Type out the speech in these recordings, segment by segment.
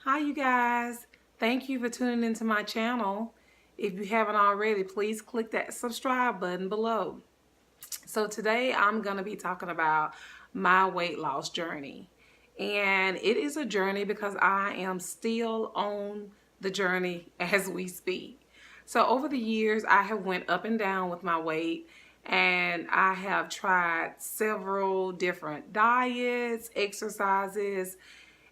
Hi you guys, thank you for tuning into my channel. If you haven't already, please click that subscribe button below. So today I'm going to be talking about my weight loss journey. And it is a journey because I am still on the journey as we speak. So over the years I have went up and down with my weight, and I have tried several different diets, exercises,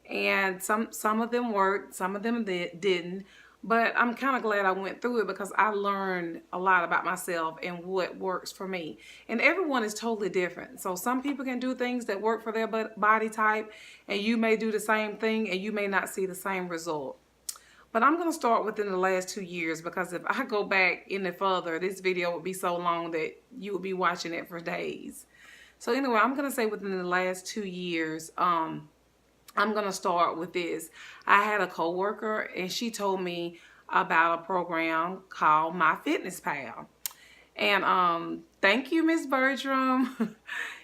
and some of them worked, some of them didn't. But I'm kind of glad I went through it because I learned a lot about myself and what works for me. And everyone is totally different. So some people can do things that work for their body type, and you may do the same thing and you may not see the same result. But I'm going to start within the last 2 years, because if I go back any further, this video would be so long that you would be watching it for days. So anyway, I'm going to say within the last 2 years, I'm going to start with this. I had a coworker and she told me about a program called MyFitnessPal. And thank you, Miss Bertram.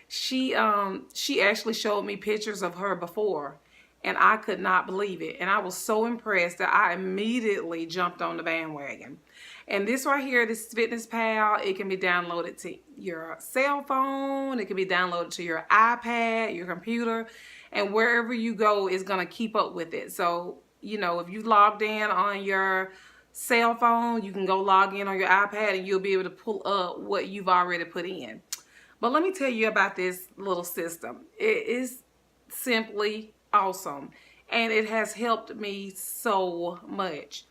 she actually showed me pictures of her before, and I could not believe it. And I was so impressed that I immediately jumped on the bandwagon. And this right here, this Fitness Pal, it can be downloaded to your cell phone. It can be downloaded to your iPad, your computer, and wherever you go is going to keep up with it. So, you know, if you logged in on your cell phone, you can go log in on your iPad and you'll be able to pull up what you've already put in. But let me tell you about this little system. It is simply awesome, and it has helped me so much.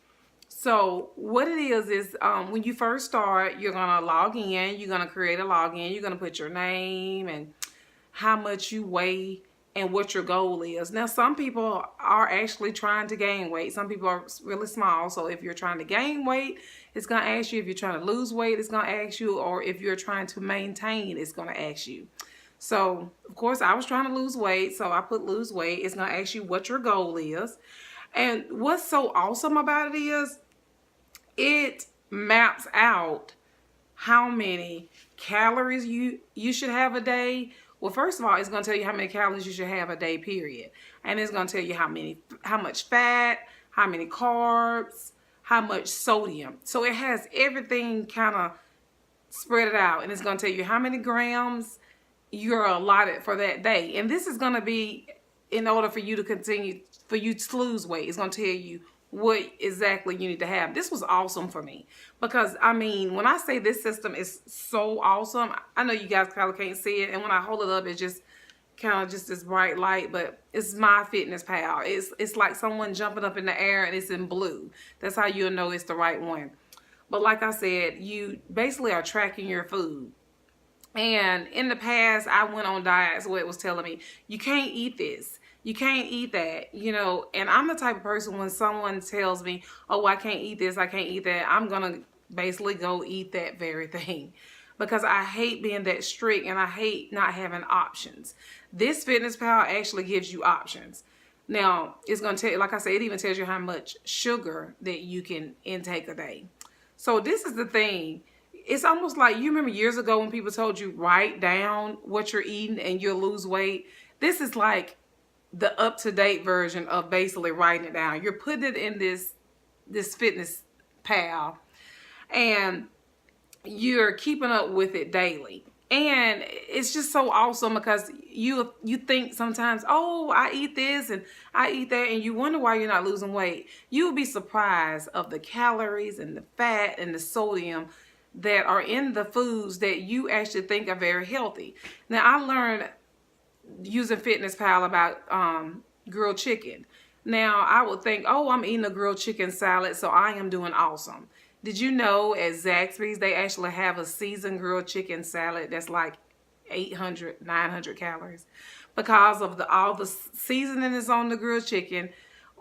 So what it is when you first start, you're going to log in, you're going to create a login, you're going to put your name and how much you weigh and what your goal is. Now, some people are actually trying to gain weight. Some people are really small. So if you're trying to gain weight, it's going to ask you. If you're trying to lose weight, it's going to ask you. Or if you're trying to maintain, it's going to ask you. So, of course, I was trying to lose weight. So I put lose weight. It's going to ask you what your goal is. And what's so awesome about it is it maps out how many calories you should have a day. Well, first of all, it's going to tell you how many calories you should have a day, period. And it's going to tell you how much fat, how many carbs, how much sodium. So it has everything kind of spread it out. And it's going to tell you how many grams you're allotted for that day. And this is going to be in order for you to continue, for you to lose weight. It's going to tell you what exactly you need to have. This was awesome for me because, I mean, when I say this system is so awesome, I know you guys probably can't see it, and when I hold it up, it's just kind of just this bright light, but it's MyFitnessPal. It's like someone jumping up in the air and it's in blue. That's how you'll know it's the right one. But like I said, you basically are tracking your food. And in the past, I went on diets where it was telling me, you can't eat this, you can't eat that, you know. And I'm the type of person, when someone tells me, oh, I can't eat this, I can't eat that, I'm going to basically go eat that very thing. Because I hate being that strict, and I hate not having options. This Fitness Pal actually gives you options. Now, it's going to tell you, like I said, it even tells you how much sugar that you can intake a day. So this is the thing. It's almost like, you remember years ago when people told you write down what you're eating and you'll lose weight. This is like the up-to-date version of basically writing it down. You're putting it in this Fitness Pal, and you're keeping up with it daily. And it's just so awesome because you think sometimes, oh, I eat this and I eat that, and you wonder why you're not losing weight. You'll be surprised of the calories and the fat and the sodium that are in the foods that you actually think are very healthy. Now, I learned using Fitness Pal about grilled chicken. Now, I would think, oh, I'm eating a grilled chicken salad, so I am doing awesome. Did you know at Zaxby's they actually have a seasoned grilled chicken salad that's like 800, 900 calories? Because of all the seasoning is on the grilled chicken.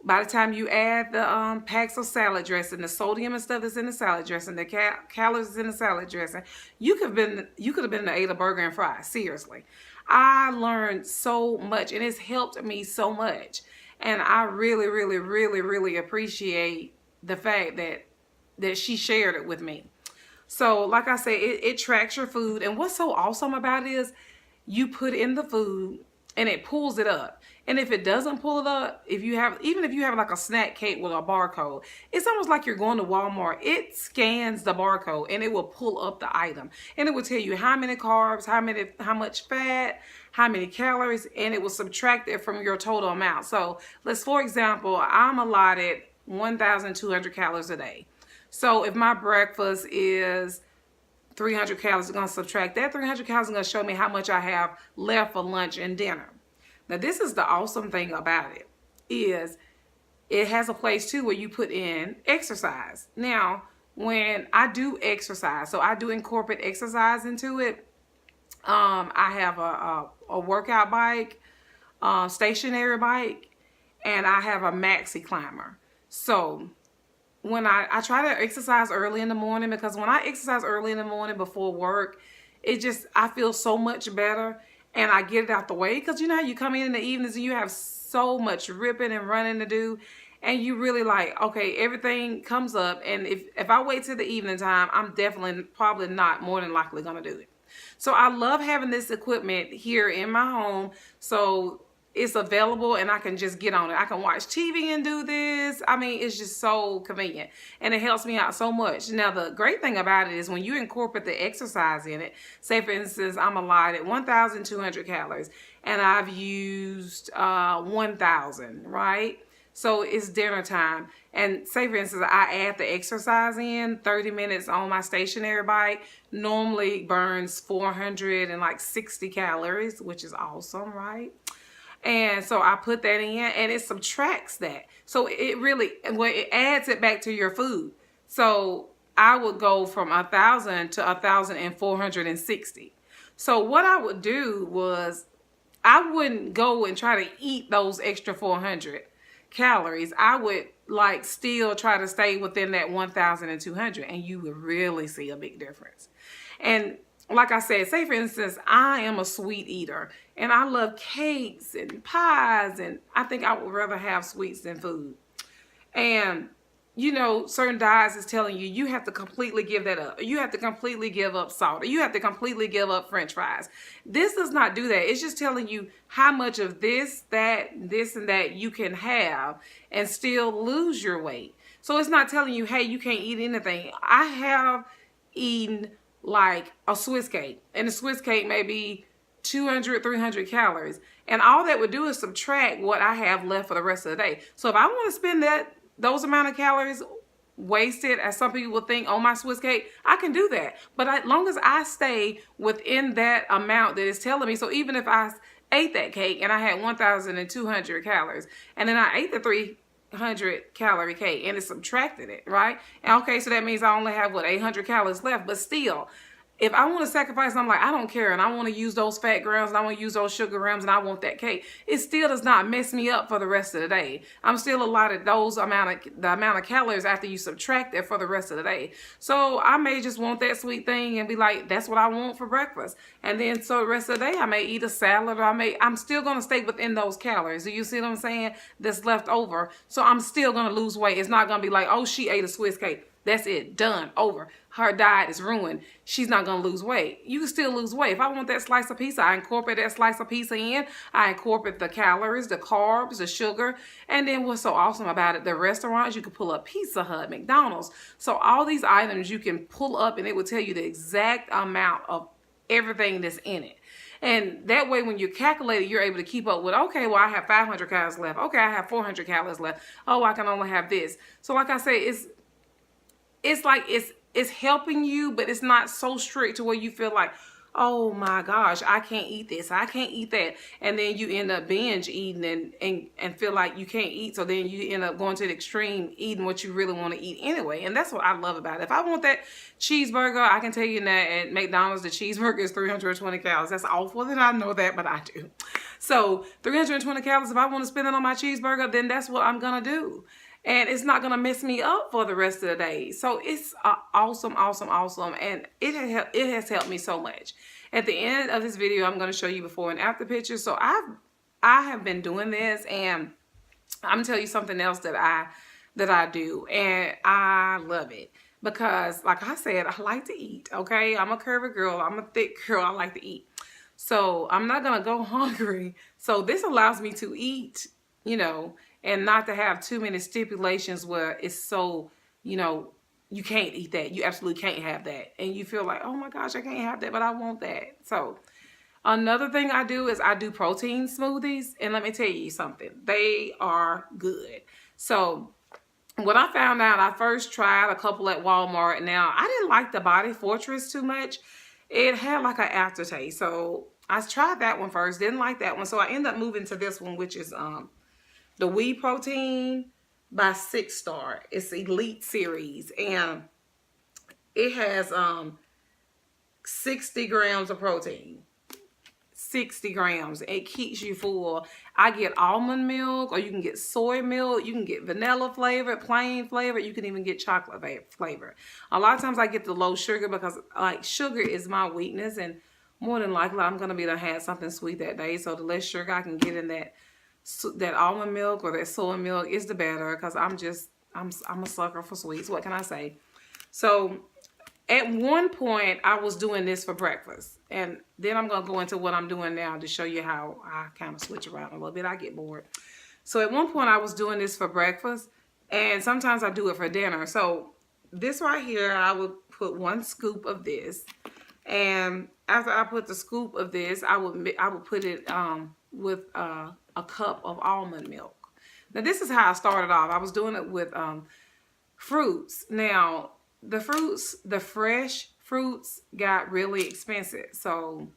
By the time you add the packs of salad dressing, the sodium and stuff that's in the salad dressing, the calories in the salad dressing, you could have been to ate a burger and fries. Seriously, I learned so much, and it's helped me so much. And I really, really, really, really appreciate the fact that she shared it with me. So, like I said, it tracks your food, and what's so awesome about it is you put in the food, and it pulls it up. And if it doesn't pull it up, even if you have like a snack cake with a barcode, it's almost like you're going to Walmart. It scans the barcode and it will pull up the item, and it will tell you how many carbs, how much fat, how many calories, and it will subtract it from your total amount. So for example, I'm allotted 1,200 calories a day. So if my breakfast is 300 calories, it's going to subtract that 300 calories and going to show me how much I have left for lunch and dinner. Now, this is the awesome thing about it, is it has a place too where you put in exercise. Now, when I do exercise, so I do incorporate exercise into it. I have a workout bike, stationary bike, and I have a maxi climber. So when I try to exercise early in the morning, because when I exercise early in the morning before work, I feel so much better, and I get it out the way. Because you know how you come in the evenings and you have so much ripping and running to do, and you really like, okay, everything comes up, and if I wait till the evening time, I'm probably not more than likely gonna do it. So I love having this equipment here in my home, so it's available and I can just get on it. I can watch TV and do this. I mean, it's just so convenient, and it helps me out so much. Now, the great thing about it is when you incorporate the exercise in it, say for instance, I'm allotted 1,200 calories and I've used 1,000, right? So it's dinner time, and say for instance I add the exercise in. 30 minutes on my stationary bike normally burns 460 calories, which is awesome, right? And so I put that in and it subtracts that. So it adds it back to your food. So I would go from 1,000 to 1,460. So what I would do was I wouldn't go and try to eat those extra 400 calories. I would still try to stay within that 1,200, and you would really see a big difference. And like I said, say for instance, I am a sweet eater and I love cakes and pies, and I think I would rather have sweets than food. And you know, certain diets is telling you you have to completely give that up. You have to completely give up salt. Or you have to completely give up French fries. This does not do that. It's just telling you how much of this, and that you can have and still lose your weight. So it's not telling you, hey, you can't eat anything. I have eaten like a Swiss cake, and the Swiss cake may be 200, 300 calories. And all that would do is subtract what I have left for the rest of the day. So if I want to spend those amount of calories wasted, as some people would think, on my Swiss cake, I can do that. But as long as I stay within that amount that is telling me, so even if I ate that cake and I had 1,200 calories, and then I ate the 300 calorie cake and it subtracted it, right? And okay, so that means I only have 800 calories left. But still, if I want to sacrifice, I'm like, I don't care, and I want to use those fat grams, and I want to use those sugar grams, and I want that cake, it still does not mess me up for the rest of the day. I'm still allotted the amount of calories after you subtract it for the rest of the day. So I may just want that sweet thing and be like, that's what I want for breakfast. And then so the rest of the day I may eat a salad, or I'm still going to stay within those calories. Do you see what I'm saying? That's left over. So I'm still going to lose weight. It's not going to be like, oh, she ate a Swiss cake. That's it. Done. Over. Her diet is ruined. She's not going to lose weight. You can still lose weight. If I want that slice of pizza, I incorporate that slice of pizza in. I incorporate the calories, the carbs, the sugar. And then what's so awesome about it, the restaurants, you can pull up Pizza Hut, McDonald's. So all these items you can pull up, and it will tell you the exact amount of everything that's in it. And that way, when you calculate it, you're able to keep up with, okay, well, I have 500 calories left. Okay, I have 400 calories left. Oh, I can only have this. So like I say, it's helping you, but it's not so strict to where you feel like, oh my gosh, I can't eat this, I can't eat that. And then you end up binge eating and feel like you can't eat. So then you end up going to the extreme, eating what you really want to eat anyway. And that's what I love about it. If I want that cheeseburger, I can tell you that at McDonald's, the cheeseburger is 320 calories. That's awful that I know that, but I do. So 320 calories, if I want to spend it on my cheeseburger, then that's what I'm going to do. And it's not going to mess me up for the rest of the day. So it's awesome. And it has helped me so much. At the end of this video, I'm going to show you before and after pictures. So I have been doing this, and I'm going to tell you something else that I do. And I love it. Because like I said, I like to eat. Okay. I'm a curvy girl. I'm a thick girl. I like to eat. So I'm not going to go hungry. So this allows me to eat, you know, and not to have too many stipulations where it's so, you know, you can't eat that. You absolutely can't have that. And you feel like, oh my gosh, I can't have that, but I want that. So another thing I do is I do protein smoothies. And let me tell you something. They are good. So when I found out, I first tried a couple at Walmart. Now, I didn't like the Body Fortress too much. It had like an aftertaste. So I tried that one first. Didn't like that one. So I ended up moving to this one, which is the Whey Protein by 6 Star. It's Elite Series. And it has 60 grams of protein. 60 grams. It keeps you full. I get almond milk, or you can get soy milk. You can get vanilla flavor, plain flavor. You can even get chocolate flavor. A lot of times I get the low sugar because like sugar is my weakness, and more than likely I'm gonna be to have something sweet that day. So the less sugar I can get in that almond milk or that soy milk is the better, because I'm a sucker for sweets. What can I say? So at one point, I was doing this for breakfast. And then I'm going to go into what I'm doing now to show you how I kind of switch around a little bit. I get bored. So at one point, I was doing this for breakfast. And sometimes I do it for dinner. So this right here, I would put 1 scoop of this. And after I put the scoop of this, I would put it with a cup of almond milk. Now, this is how I started off. I was doing it with fruits. Now, the fresh fruits got really expensive. So,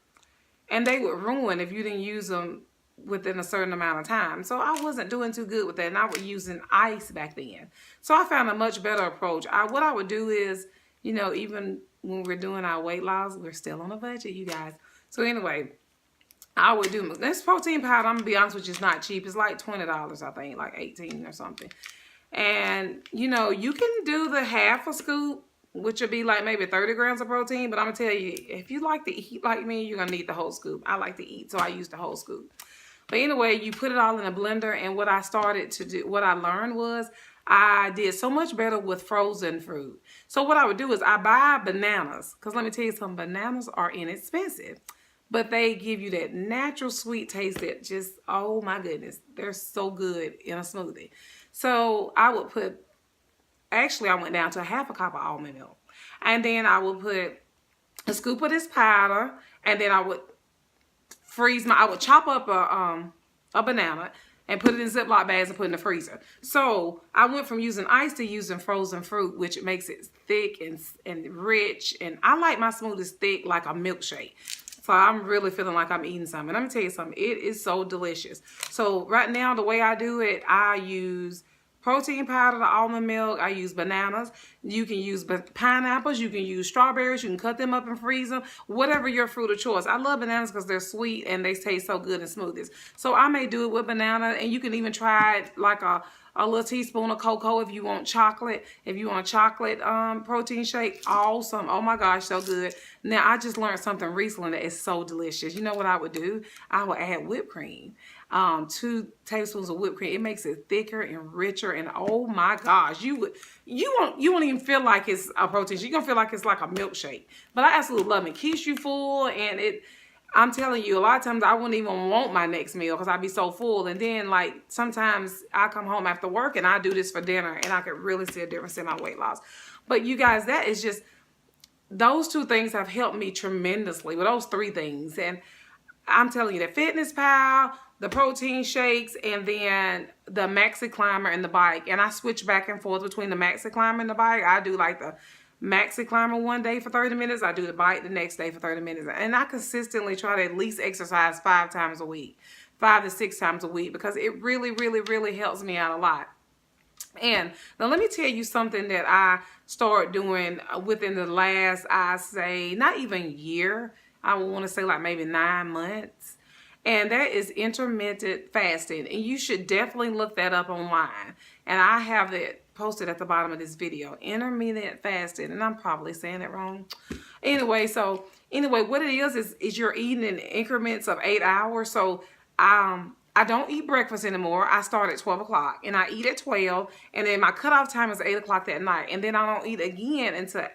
and they would ruin if you didn't use them within a certain amount of time. So I wasn't doing too good with that. And I was using ice back then. So I found a much better approach. What I would do is, you know, even when we're doing our weight loss, we're still on a budget, you guys. So anyway, I would do this protein powder. I'm gonna be honest with you, it's not cheap. It's like $20, I think, like 18 or something. And, you know, you can do the half a scoop, which would be like maybe 30 grams of protein. But I'm going to tell you, if you like to eat like me, you're going to need the whole scoop. I like to eat, so I use the whole scoop. But anyway, you put it all in a blender. And what I started to do, what I learned was I did so much better with frozen fruit. So what I would do is I buy bananas. Because let me tell you something, bananas are inexpensive. But they give you that natural sweet taste that just, oh my goodness, they're so good in a smoothie. So I would put, actually I went down to a half a cup of almond milk. And then I would put a scoop of this powder. And then I would I would chop up a banana and put it in Ziploc bags and put it in the freezer. So I went from using ice to using frozen fruit, which makes it thick and rich. And I like my smoothies thick like a milkshake. So I'm really feeling like I'm eating something. Let me tell you something. It is so delicious. So right now, the way I do it, I use protein powder, the almond milk. I use bananas. You can use pineapples. You can use strawberries. You can cut them up and freeze them. Whatever your fruit of choice. I love bananas because they're sweet and they taste so good in smoothies. So I may do it with banana. And you can even try it like a little teaspoon of cocoa if you want chocolate. If you want a chocolate protein shake, awesome. Oh my gosh, so good. Now, I just learned something recently that is so delicious. You know what I would do? I would add whipped cream. 2 tablespoons of whipped cream. It makes it thicker and richer. And oh my gosh, you won't even feel like it's a protein shake. You're gonna feel like it's like a milkshake. But I absolutely love it. It keeps you full, and I'm telling you, a lot of times I wouldn't even want my next meal because I'd be so full. And then, like, sometimes I come home after work and I do this for dinner, and I could really see a difference in my weight loss. But you guys, that is just, those 2 things have helped me tremendously, with those 3 things. And I'm telling you, the Fitness Pal, the protein shakes, and then the Maxi Climber and the bike. And I switch back and forth between the Maxi Climber and the bike. I do like the Maxi Climber one day for 30 minutes. I do the bike the next day for 30 minutes. And I consistently try to at least exercise 5 times a week. 5 to 6 times a week, because it really, really, really helps me out a lot. And now let me tell you something that I started doing within the last, I say, not even year. I would want to say like maybe 9 months. And that is intermittent fasting. And you should definitely look that up online. And I have it posted at the bottom of this video. Intermittent fasting. And I'm probably saying it wrong. Anyway, what it is you're eating in increments of 8 hours. So I don't eat breakfast anymore. I start at 12 o'clock. And I eat at 12. And then my cutoff time is 8 o'clock that night. And then I don't eat again until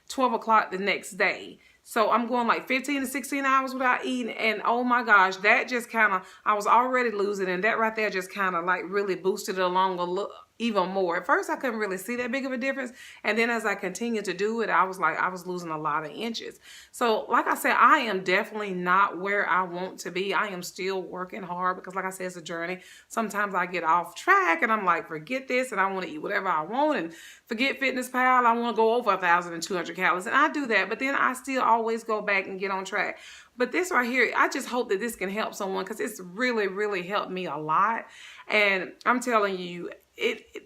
12 o'clock the next day. So I'm going like 15 to 16 hours without eating. And oh my gosh, that just kind of, I was already losing. And that right there just kind of like really boosted it along a little, even more. At first, I couldn't really see that big of a difference. And then as I continued to do it, I was like, I was losing a lot of inches. So like I said, I am definitely not where I want to be. I am still working hard because like I said, it's a journey. Sometimes I get off track and I'm like, forget this. And I want to eat whatever I want and forget Fitness Pal. I want to go over 1,200 calories. And I do that. But then I still always go back and get on track. But this right here, I just hope that this can help someone because it's really, really helped me a lot. And I'm telling you,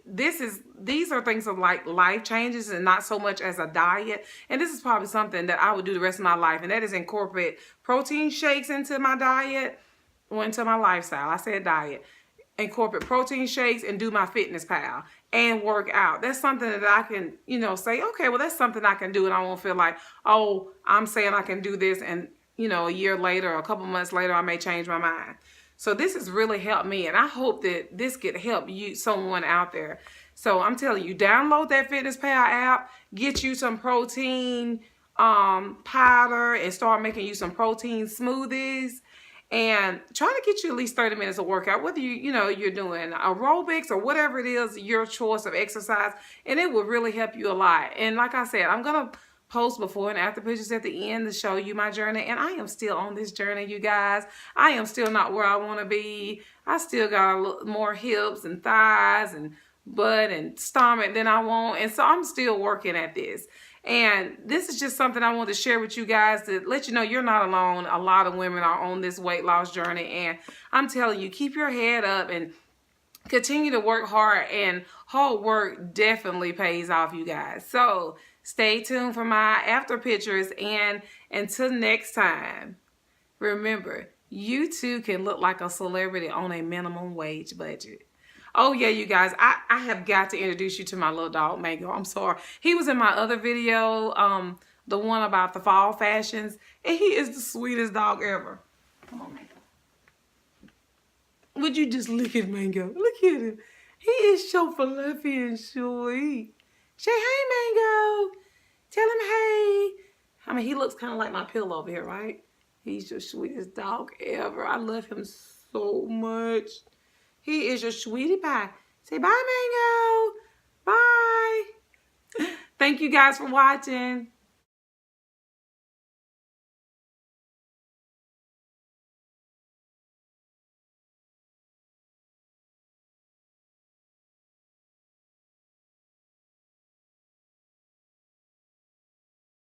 these are things of like life changes and not so much as a diet. And this is probably something that I would do the rest of my life. And that is incorporate protein shakes into my diet or into my lifestyle. I said diet. Incorporate protein shakes and do my Fitness Pal and work out. That's something that I can, you know, say, okay, well, that's something I can do. And I won't feel like, oh, I'm saying I can do this. And, you know, a year later or a couple months later, I may change my mind. So this has really helped me, and I hope that this could help you, someone out there. So I'm telling you, download that Fitness Pal app, get you some protein powder, and start making you some protein smoothies, and try to get you at least 30 minutes of workout, whether you're doing aerobics or whatever it is, your choice of exercise, and it will really help you a lot. And like I said, I'm gonna post before and after pictures at the end to show you my journey. And I am still on this journey, you guys. I am still not where I want to be. I still got a little more hips and thighs and butt and stomach than I want. And so I'm still working at this. And this is just something I want to share with you guys to let you know you're not alone. A lot of women are on this weight loss journey. And I'm telling you, keep your head up and continue to work hard, and hard work definitely pays off, you guys. So stay tuned for my after pictures, and until next time, remember, you too can look like a celebrity on a minimum wage budget. Oh yeah, you guys, I have got to introduce you to my little dog, Mango. I'm sorry. He was in my other video, the one about the fall fashions, and he is the sweetest dog ever. Come on, Mango. Would you just look at Mango? Look at him. He is so fluffy and sweet. Say hey, Mango. Tell him hey. I mean, he looks kind of like my pillow over here, right? He's the sweetest dog ever. I love him so much. He is your sweetie pie. Say bye, Mango. Bye. Thank you guys for watching.